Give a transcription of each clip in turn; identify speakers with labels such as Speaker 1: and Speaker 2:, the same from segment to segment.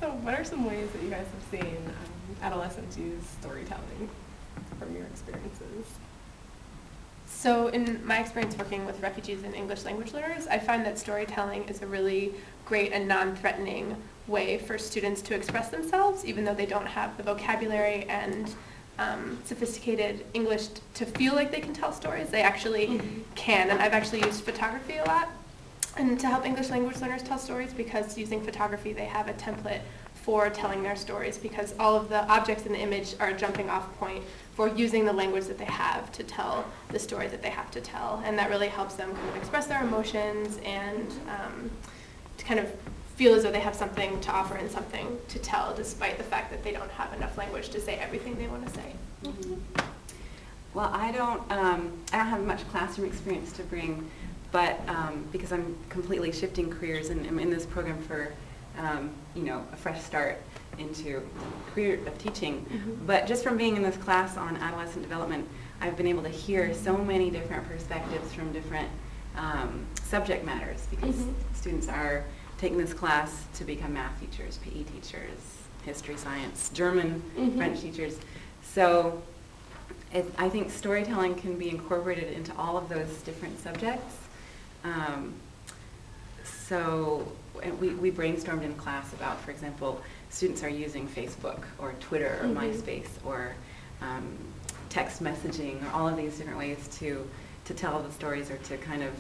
Speaker 1: So what are some ways that you guys have seen adolescents use storytelling from your experiences?
Speaker 2: So in my experience working with refugees and English language learners, I find that storytelling is a really great and non-threatening way for students to express themselves, even though they don't have the vocabulary and sophisticated English to feel like they can tell stories. They actually can, and I've actually used photography a lot and to help English language learners tell stories, because using photography they have a template for telling their stories, because all of the objects in the image are a jumping off point for using the language that they have to tell the story that they have to tell, and that really helps them kind of express their emotions and to kind of feel as though they have something to offer and something to tell, despite the fact that they don't have enough language to say everything they want to say.
Speaker 3: Well, I don't have much classroom experience to bring, but because I'm completely shifting careers and I'm in this program for a fresh start into a career of teaching. But just from being in this class on adolescent development, I've been able to hear so many different perspectives from different subject matters, because students are taking this class to become math teachers, PE teachers, history, science, German, French teachers. So I think storytelling can be incorporated into all of those different subjects. So we brainstormed in class about, for example, students are using Facebook or Twitter or MySpace or text messaging, or all of these different ways to tell the stories, or to kind of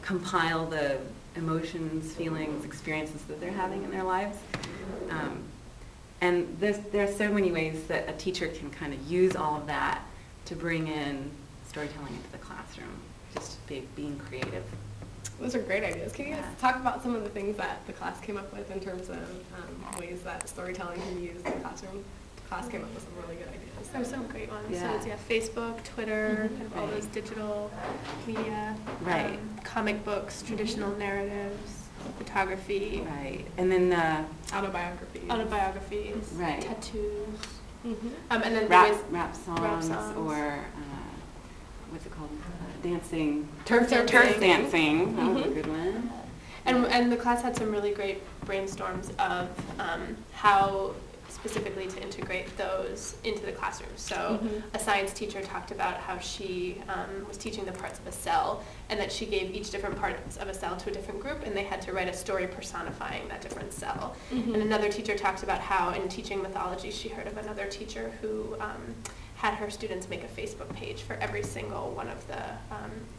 Speaker 3: compile the emotions, feelings, experiences that they're having in their lives. And there are so many ways that a teacher can kind of use all of that to bring in storytelling into the classroom, just being creative.
Speaker 1: Those are great ideas. Can you guys talk about some of the things that the class came up with in terms of ways that storytelling can be used in the classroom? The class came up with some really good ideas.
Speaker 2: There are some great ones.
Speaker 3: Yeah.
Speaker 2: So Facebook, Twitter, kind of all those digital media, comic books, traditional narratives, photography,
Speaker 3: and then
Speaker 1: autobiographies,
Speaker 2: tattoos, and then
Speaker 3: rap songs, or what's it called? Dancing, turf dancing. That was a good one.
Speaker 2: And the class had some really great brainstorms of how specifically to integrate those into the classroom. So a science teacher talked about how she was teaching the parts of a cell, and that she gave each different parts of a cell to a different group, and they had to write a story personifying that different cell. And another teacher talked about how in teaching mythology she heard of another teacher who had her students make a Facebook page for every single one of the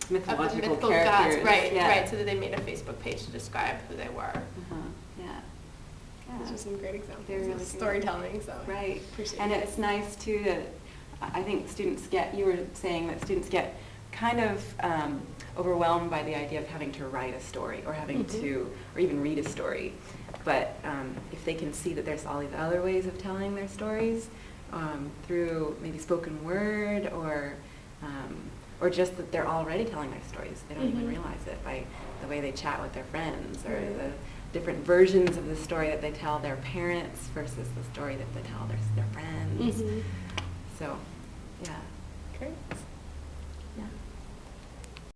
Speaker 3: mythological
Speaker 2: gods, right, so that they made a Facebook page to describe who they were.
Speaker 1: Those are some great examples
Speaker 3: really
Speaker 1: of storytelling. So appreciate
Speaker 3: and
Speaker 1: it.
Speaker 3: it's nice too that I think students get, you were saying that students get kind of overwhelmed by the idea of having to write a story, or having to, or even read a story. But if they can see that there's all these other ways of telling their stories, through maybe spoken word, or just that they're already telling their stories. They don't even realize it, by the way they chat with their friends, or the different versions of the story that they tell their parents versus the story that they tell their friends. So, yeah.
Speaker 1: Great.